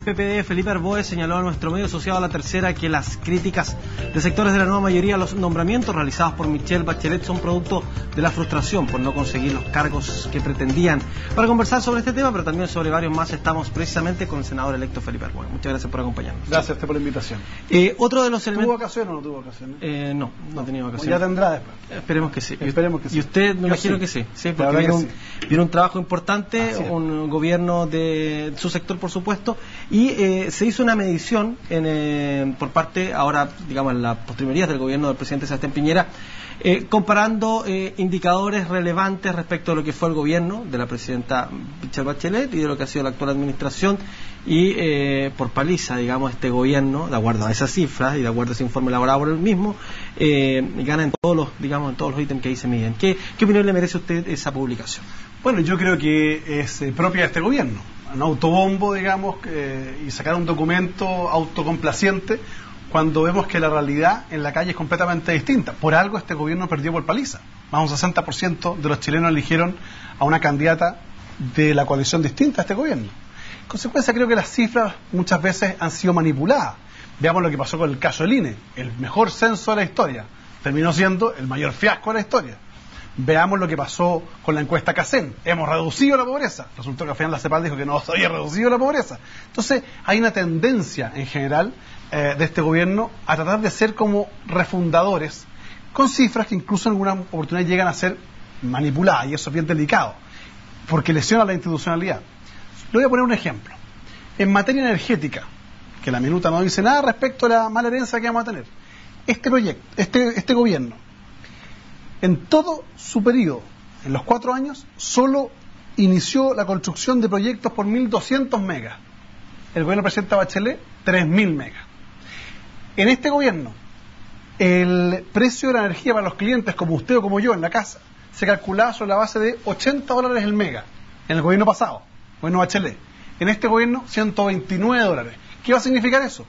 PPD Felipe Arboe señaló a nuestro medio asociado a La Tercera que las críticas de sectores de la nueva mayoría a los nombramientos realizados por Michelle Bachelet son producto de la frustración por no conseguir los cargos que pretendían. Para conversar sobre este tema, pero también sobre varios más, estamos precisamente con el senador electo Felipe Arboe. Muchas gracias por acompañarnos. Gracias a usted por la invitación. Otro de los elementos... ¿Tuvo vacaciones o no tuvo vacaciones? No ha tenido vacaciones. Ya tendrá después. Esperemos que sí. Esperemos que sí. Y usted, me imagino que sí, porque viene un trabajo importante, un gobierno de su sector, por supuesto, y se hizo una medición por parte, ahora, digamos, en las postrimerías del gobierno del presidente Sebastián Piñera, comparando indicadores relevantes respecto a lo que fue el gobierno de la presidenta Michelle Bachelet y de lo que ha sido la actual administración, y por paliza, digamos, este gobierno, de acuerdo a esas cifras y de acuerdo a ese informe elaborado por él mismo, gana en todos los ítems que ahí se miden. ¿Qué opinión le merece a usted esa publicación? Bueno, yo creo que es propia de este gobierno, un autobombo, digamos, y sacar un documento autocomplaciente cuando vemos que la realidad en la calle es completamente distinta. Por algo este gobierno perdió por paliza. Más de un 60% de los chilenos eligieron a una candidata de la coalición distinta a este gobierno. En consecuencia, creo que las cifras muchas veces han sido manipuladas. Veamos lo que pasó con el caso del INE, el mejor censo de la historia. Terminó siendo el mayor fiasco de la historia. Veamos lo que pasó con la encuesta CACEN. Hemos reducido la pobreza. Resultó que al final la CEPAL dijo que no se había reducido la pobreza. Entonces, hay una tendencia en general de este gobierno a tratar de ser como refundadores con cifras que incluso en alguna oportunidad llegan a ser manipuladas, y eso es bien delicado, porque lesiona la institucionalidad. Le voy a poner un ejemplo. En materia energética, que la minuta no dice nada respecto a la mala herencia que vamos a tener, este gobierno, en todo su periodo, en los 4 años, solo inició la construcción de proyectos por 1.200 megas. El gobierno del presidente Bachelet, 3.000 megas. En este gobierno, el precio de la energía para los clientes, como usted o como yo, en la casa, se calculaba sobre la base de $80 el mega. En el gobierno pasado, gobierno Bachelet. En este gobierno, $129. ¿Qué va a significar eso?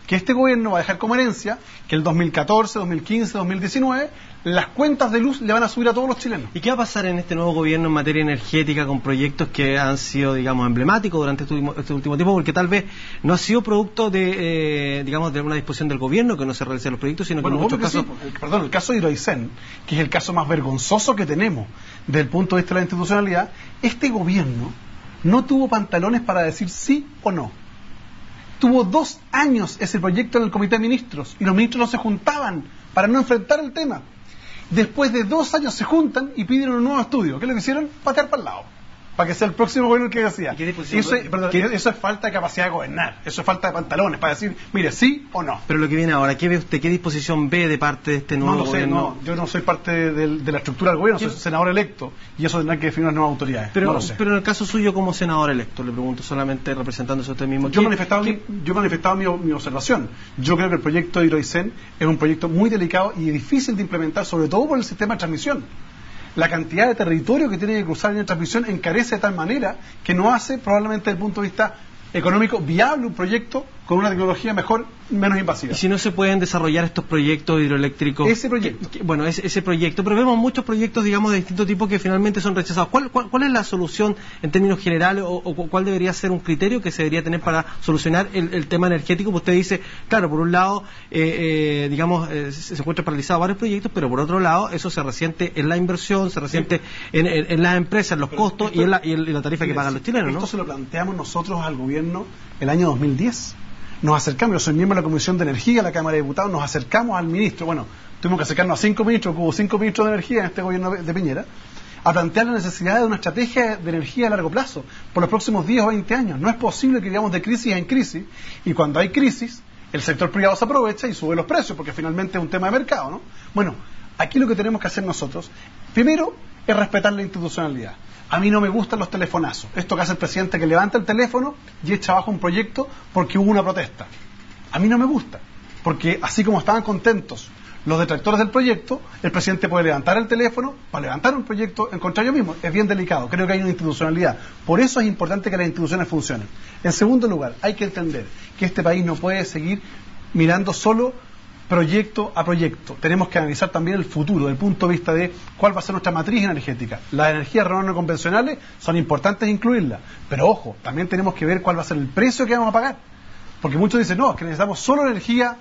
Que este gobierno va a dejar como herencia que el 2014, 2015, 2019 las cuentas de luz le van a subir a todos los chilenos. ¿Y qué va a pasar en este nuevo gobierno en materia energética con proyectos que han sido, digamos, emblemáticos durante este último tiempo? Porque tal vez no ha sido producto de, digamos, de una disposición del gobierno que no se realicen los proyectos, sino que en muchos casos... Sí, el caso de Hidroaicén, que es el caso más vergonzoso que tenemos desde el punto de vista de la institucionalidad, este gobierno no tuvo pantalones para decir sí o no. Tuvo 2 años ese proyecto en el Comité de Ministros y los ministros no se juntaban para no enfrentar el tema. Después de 2 años se juntan y piden un nuevo estudio. ¿Qué es lo que hicieron? Patear para el lado, para que sea el próximo gobierno el que decía. Eso es falta de capacidad de gobernar, eso es falta de pantalones para decir, mire, sí o no. Pero lo que viene ahora, ¿qué ve usted? ¿Qué disposición ve de parte de este nuevo gobierno? Yo no soy parte de la estructura del gobierno, soy senador electo y eso tendrá que definir las nuevas autoridades. Pero, no lo sé. Pero en el caso suyo como senador electo, le pregunto, solamente representándose a usted mismo. Yo he manifestado mi observación. Yo creo que el proyecto de Hidroaicén es un proyecto muy delicado y difícil de implementar, sobre todo por el sistema de transmisión. La cantidad de territorio que tiene que cruzar en la transmisión encarece de tal manera que no hace, probablemente desde el punto de vista económico, viable un proyecto con una tecnología mejor, menos invasiva. ¿Y si no se pueden desarrollar estos proyectos hidroeléctricos? Ese proyecto. Ese proyecto, pero vemos muchos proyectos, digamos, de distinto tipo que finalmente son rechazados. ¿Cuál es la solución en términos generales o cuál debería ser un criterio que se debería tener para solucionar el tema energético? Pues usted dice, claro, por un lado, se encuentran paralizados varios proyectos, pero por otro lado, eso se resiente en la inversión, se resiente en las empresas, en los costos y en la tarifa que pagan los chilenos, ¿no? Esto se lo planteamos nosotros al gobierno el año 2010. Nos acercamos, yo soy miembro de la Comisión de Energía de la Cámara de Diputados, nos acercamos al ministro, tuvimos que acercarnos a 5 ministros, hubo 5 ministros de energía en este gobierno de Piñera, a plantear la necesidad de una estrategia de energía a largo plazo, por los próximos 10 o 20 años. No es posible que vivamos de crisis en crisis, y cuando hay crisis, el sector privado se aprovecha y sube los precios, porque finalmente es un tema de mercado, ¿no? Bueno, aquí lo que tenemos que hacer nosotros, primero, es respetar la institucionalidad. A mí no me gustan los telefonazos. Esto que hace el presidente, que levanta el teléfono y echa abajo un proyecto porque hubo una protesta. A mí no me gusta, porque así como estaban contentos los detractores del proyecto, el presidente puede levantar el teléfono para levantar un proyecto en contra de ellos mismos. Es bien delicado. Creo que hay una institucionalidad. Por eso es importante que las instituciones funcionen. En segundo lugar, hay que entender que este país no puede seguir mirando solo proyecto a proyecto. Tenemos que analizar también el futuro, desde el punto de vista de cuál va a ser nuestra matriz energética. Las energías renovables no convencionales son importantes incluirlas, pero ojo, también tenemos que ver cuál va a ser el precio que vamos a pagar. Porque muchos dicen, no, es que necesitamos solo energía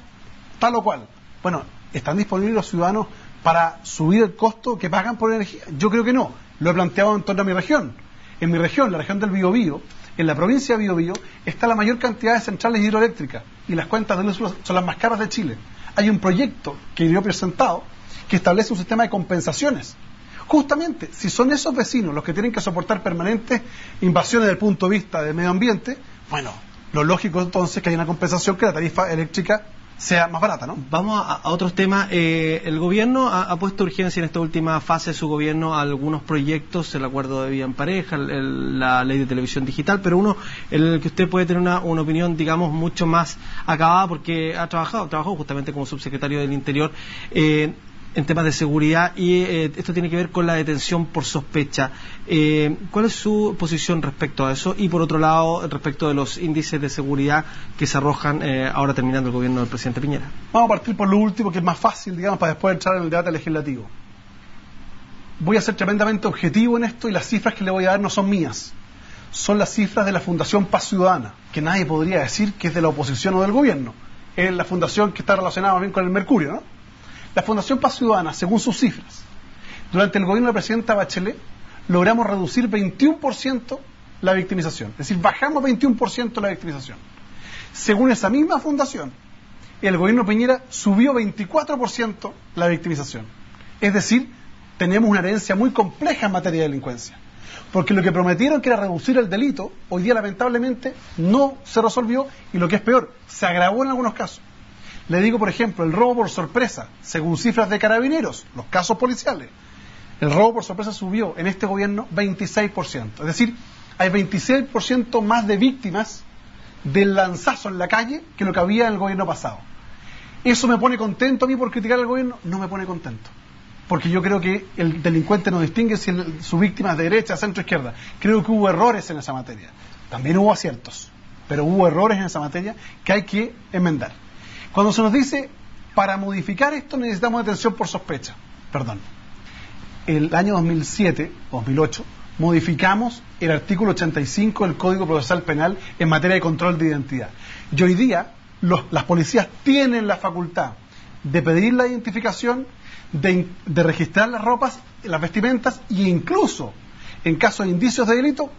tal o cual. Bueno, ¿están disponibles los ciudadanos para subir el costo que pagan por energía? Yo creo que no. Lo he planteado en torno a mi región. En mi región, la región del Biobío, en la provincia de Biobío, está la mayor cantidad de centrales hidroeléctricas y las cuentas de luz son las más caras de Chile. Hay un proyecto que yo he presentado que establece un sistema de compensaciones. Justamente, si son esos vecinos los que tienen que soportar permanentes invasiones desde el punto de vista del medio ambiente, bueno, lo lógico entonces es que haya una compensación, que la tarifa eléctrica sea más barata, ¿no? Vamos a otros temas. El gobierno ha puesto urgencia en esta última fase de su gobierno a algunos proyectos, el acuerdo de vida en pareja, la ley de televisión digital, pero uno, el que usted puede tener una opinión, digamos, mucho más acabada, porque trabajó justamente como subsecretario del Interior en temas de seguridad, y esto tiene que ver con la detención por sospecha. ¿Cuál es su posición respecto a eso? Y por otro lado, respecto de los índices de seguridad que se arrojan ahora terminando el gobierno del presidente Piñera. Vamos a partir por lo último, que es más fácil, digamos, para después entrar en el debate legislativo. Voy a ser tremendamente objetivo en esto, y las cifras que le voy a dar no son mías. Son las cifras de la Fundación Paz Ciudadana, que nadie podría decir que es de la oposición o del gobierno. Es la fundación que está relacionada más bien con el Mercurio, ¿no? La Fundación Paz Ciudadana, según sus cifras, durante el gobierno de la presidenta Bachelet, logramos reducir 21% la victimización. Es decir, bajamos 21% la victimización. Según esa misma fundación, el gobierno de Piñera subió 24% la victimización. Es decir, tenemos una herencia muy compleja en materia de delincuencia. Porque lo que prometieron, que era reducir el delito, hoy día lamentablemente no se resolvió, y lo que es peor, se agravó en algunos casos. Le digo, por ejemplo, el robo por sorpresa, según cifras de Carabineros, los casos policiales. El robo por sorpresa subió en este gobierno 26%. Es decir, hay 26% más de víctimas del lanzazo en la calle que lo que había en el gobierno pasado. ¿Eso me pone contento a mí por criticar al gobierno? No me pone contento. Porque yo creo que el delincuente no distingue si su víctima es de derecha, centro, izquierda. Creo que hubo errores en esa materia. También hubo aciertos, pero hubo errores en esa materia que hay que enmendar. Cuando se nos dice, para modificar esto necesitamos detención por sospecha, perdón, el año 2007, 2008, modificamos el artículo 85 del Código Procesal Penal en materia de control de identidad. Y hoy día las policías tienen la facultad de pedir la identificación, de registrar las ropas, las vestimentas, e incluso, en caso de indicios de delito,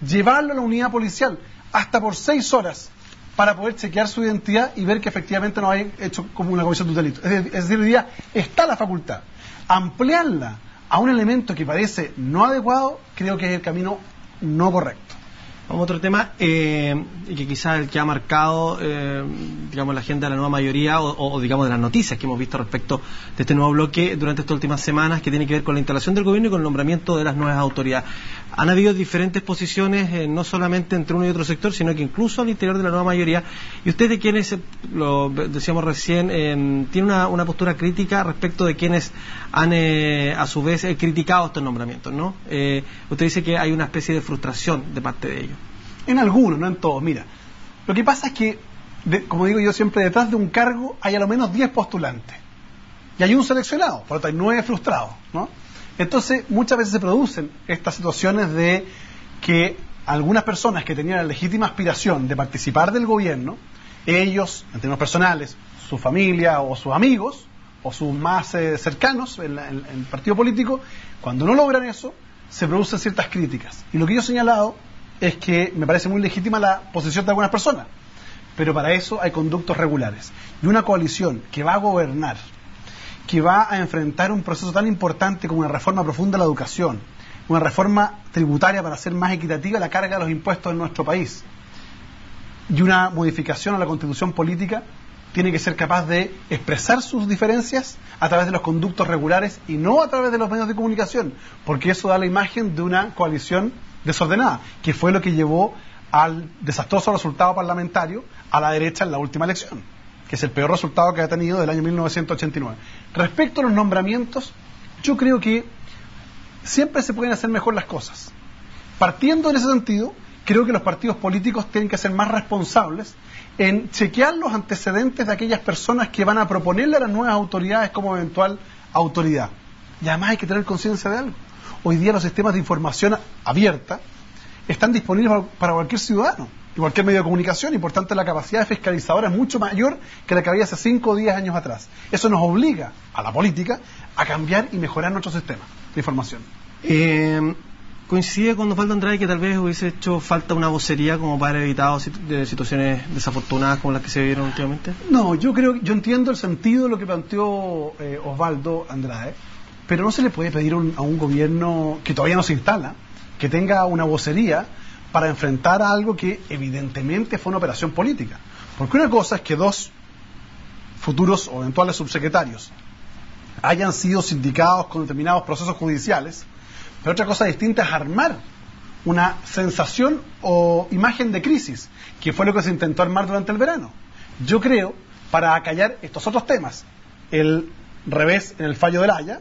llevarlo a la unidad policial hasta por 6 horas, para poder chequear su identidad y ver que efectivamente no hay hecho como una comisión de un delito. Es decir, hoy día está la facultad. Ampliarla a un elemento que parece no adecuado, creo que es el camino no correcto. Vamos a otro tema, y que quizás el que ha marcado, digamos, la agenda de la nueva mayoría, o digamos de las noticias que hemos visto respecto de este nuevo bloque durante estas últimas semanas, que tiene que ver con la instalación del gobierno y con el nombramiento de las nuevas autoridades. Han habido diferentes posiciones, no solamente entre uno y otro sector, sino que incluso al interior de la nueva mayoría. Y usted, de quienes, lo decíamos recién, tiene una postura crítica respecto de quienes han, a su vez, criticado estos nombramientos, ¿no? Usted dice que hay una especie de frustración de parte de ellos. En algunos, no en todos. Mira, lo que pasa es que, como digo yo siempre, detrás de un cargo hay a lo menos 10 postulantes. Y hay un seleccionado, por lo tanto hay 9 frustrados, ¿no? Entonces, muchas veces se producen estas situaciones de que algunas personas que tenían la legítima aspiración de participar del gobierno, ellos, en términos personales, su familia o sus amigos, o sus más cercanos en el partido político, cuando no logran eso, se producen ciertas críticas. Y lo que yo he señalado es que me parece muy legítima la posición de algunas personas, pero para eso hay conductos regulares. Y una coalición que va a gobernar, que va a enfrentar un proceso tan importante como una reforma profunda de la educación, una reforma tributaria para hacer más equitativa la carga de los impuestos en nuestro país, y una modificación a la constitución política, tiene que ser capaz de expresar sus diferencias a través de los conductos regulares y no a través de los medios de comunicación, porque eso da la imagen de una coalición desordenada, que fue lo que llevó al desastroso resultado parlamentario a la derecha en la última elección, que es el peor resultado que ha tenido del año 1989. Respecto a los nombramientos, yo creo que siempre se pueden hacer mejor las cosas, partiendo en ese sentido creo que los partidos políticos tienen que ser más responsables en chequear los antecedentes de aquellas personas que van a proponerle a las nuevas autoridades como eventual autoridad. Y además hay que tener conciencia de algo. Hoy día los sistemas de información abierta están disponibles para cualquier ciudadano y cualquier medio de comunicación, y por tanto la capacidad fiscalizadora es mucho mayor que la que había hace 5 o 10 años atrás. Eso nos obliga a la política a cambiar y mejorar nuestro sistema de información. ¿Coincide con Osvaldo Andrade que tal vez hubiese hecho falta una vocería como para haber evitado situaciones desafortunadas como las que se vieron últimamente? No, yo entiendo el sentido de lo que planteó Osvaldo Andrade, pero no se le puede pedir a un gobierno que todavía no se instala que tenga una vocería para enfrentar a algo que evidentemente fue una operación política. Porque una cosa es que 2 futuros o eventuales subsecretarios hayan sido sindicados con determinados procesos judiciales, pero otra cosa distinta es armar una sensación o imagen de crisis, que fue lo que se intentó armar durante el verano. Yo creo, para acallar estos otros temas, el revés en el fallo del Haya,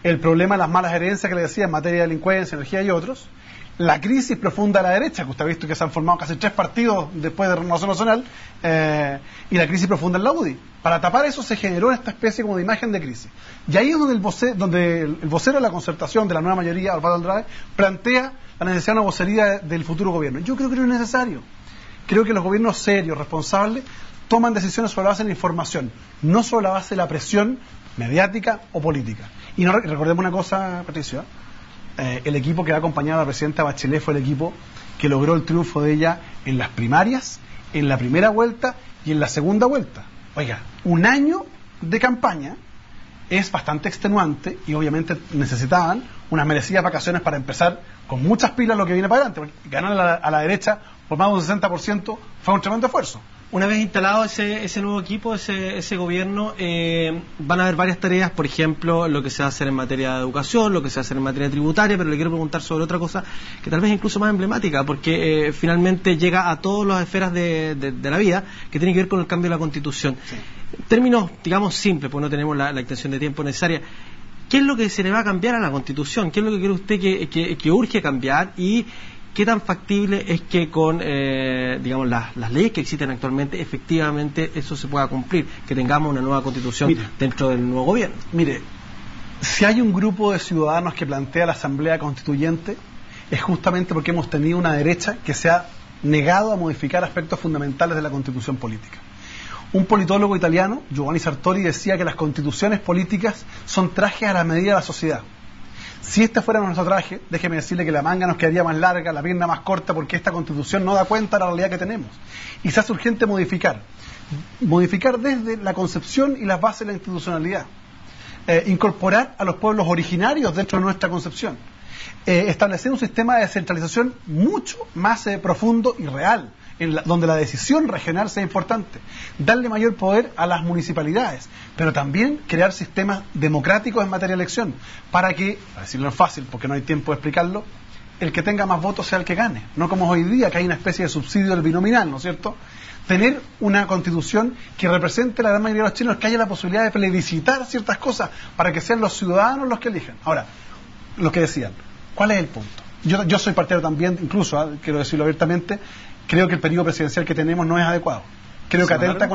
el problema de las malas herencias que le decía en materia de delincuencia, energía y otros, la crisis profunda de la derecha, que usted ha visto que se han formado casi 3 partidos después de Renovación Nacional, y la crisis profunda en la UDI. Para tapar eso se generó esta especie como de imagen de crisis. Y ahí es donde el vocero de la concertación de la nueva mayoría, Osvaldo Andrade, plantea la necesidad de una vocería del futuro gobierno. Yo creo que no es necesario. Creo que los gobiernos serios, responsables, toman decisiones sobre la base de la información, no sobre la base de la presión mediática o política. Y no recordemos una cosa, Patricia, el equipo que ha acompañado a la presidenta Bachelet fue el equipo que logró el triunfo de ella en las primarias, en la primera vuelta y en la segunda vuelta. Oiga, un año de campaña es bastante extenuante y obviamente necesitaban unas merecidas vacaciones para empezar con muchas pilas lo que viene para adelante, porque ganar a la derecha por más de un 60% fue un tremendo esfuerzo. Una vez instalado ese nuevo equipo, ese gobierno, van a haber varias tareas, por ejemplo, lo que se va a hacer en materia de educación, lo que se va a hacer en materia tributaria, pero le quiero preguntar sobre otra cosa que tal vez incluso más emblemática, porque finalmente llega a todas las esferas de la vida, que tiene que ver con el cambio de la Constitución. Sí. En términos, digamos, simples, porque no tenemos la extensión de tiempo necesaria, ¿qué es lo que se le va a cambiar a la Constitución? ¿Qué es lo que cree usted que urge cambiar? Y ¿qué tan factible es que con digamos las leyes que existen actualmente efectivamente eso se pueda cumplir, que tengamos una nueva Constitución dentro del nuevo gobierno? Mire, si hay un grupo de ciudadanos que plantea la Asamblea Constituyente, es justamente porque hemos tenido una derecha que se ha negado a modificar aspectos fundamentales de la Constitución política. Un politólogo italiano, Giovanni Sartori, decía que las constituciones políticas son trajes a la medida de la sociedad. Si este fuera nuestro traje, déjeme decirle que la manga nos quedaría más larga, la pierna más corta, porque esta Constitución no da cuenta de la realidad que tenemos. Y se hace urgente modificar desde la concepción y las bases de la institucionalidad. Incorporar a los pueblos originarios dentro de nuestra concepción. Establecer un sistema de descentralización mucho más profundo y real, donde la decisión regional sea importante, darle mayor poder a las municipalidades, pero también crear sistemas democráticos en materia de elección, para que, para decirlo fácil, porque no hay tiempo de explicarlo, el que tenga más votos sea el que gane, no como hoy día, que hay una especie de subsidio del binominal, ¿no es cierto? Tener una constitución que represente la gran mayoría de los chilenos, que haya la posibilidad de plebiscitar ciertas cosas, para que sean los ciudadanos los que elijan. Ahora, lo que decían, ¿cuál es el punto? Yo soy partidario también, incluso, quiero decirlo abiertamente, creo que el periodo presidencial que tenemos no es adecuado. Creo que atenta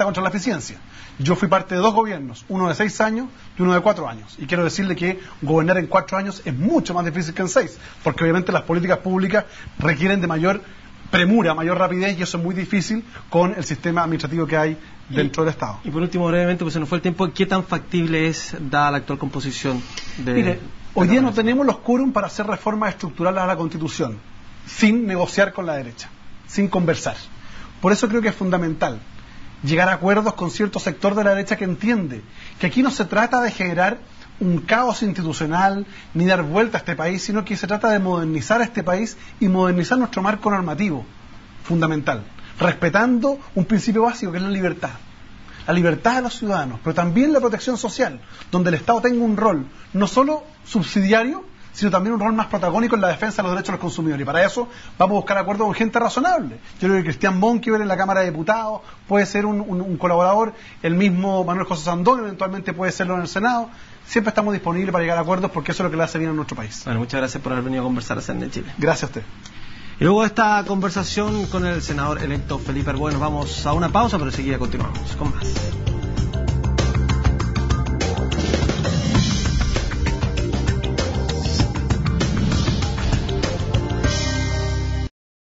contra la eficiencia. Yo fui parte de 2 gobiernos, uno de 6 años y uno de 4 años. Y quiero decirle que gobernar en 4 años es mucho más difícil que en 6, porque obviamente las políticas públicas requieren de mayor premura, mayor rapidez, y eso es muy difícil con el sistema administrativo que hay dentro del Estado. Y por último, brevemente, pues se nos fue el tiempo, ¿qué tan factible es, dada la actual composición de... Mire, hoy día no tenemos los quórum para hacer reformas estructurales a la Constitución, sin negociar con la derecha, sin conversar. Por eso creo que es fundamental llegar a acuerdos con cierto sector de la derecha que entiende que aquí no se trata de generar un caos institucional ni dar vuelta a este país, sino que se trata de modernizar a este país y modernizar nuestro marco normativo fundamental, respetando un principio básico que es la libertad de los ciudadanos, pero también la protección social, donde el Estado tenga un rol no solo subsidiario, sino también un rol más protagónico en la defensa de los derechos de los consumidores. Y para eso vamos a buscar acuerdos con gente razonable. Yo creo que Cristian Monkever en la Cámara de Diputados puede ser un colaborador, el mismo Manuel José Sandón eventualmente puede serlo en el Senado. Siempre estamos disponibles para llegar a acuerdos porque eso es lo que le hace bien a nuestro país. Bueno, muchas gracias por haber venido a conversar a CNE Chile. Gracias a usted. Y luego de esta conversación con el senador electo Felipe Arboe, nos vamos a una pausa, pero enseguida continuamos con más.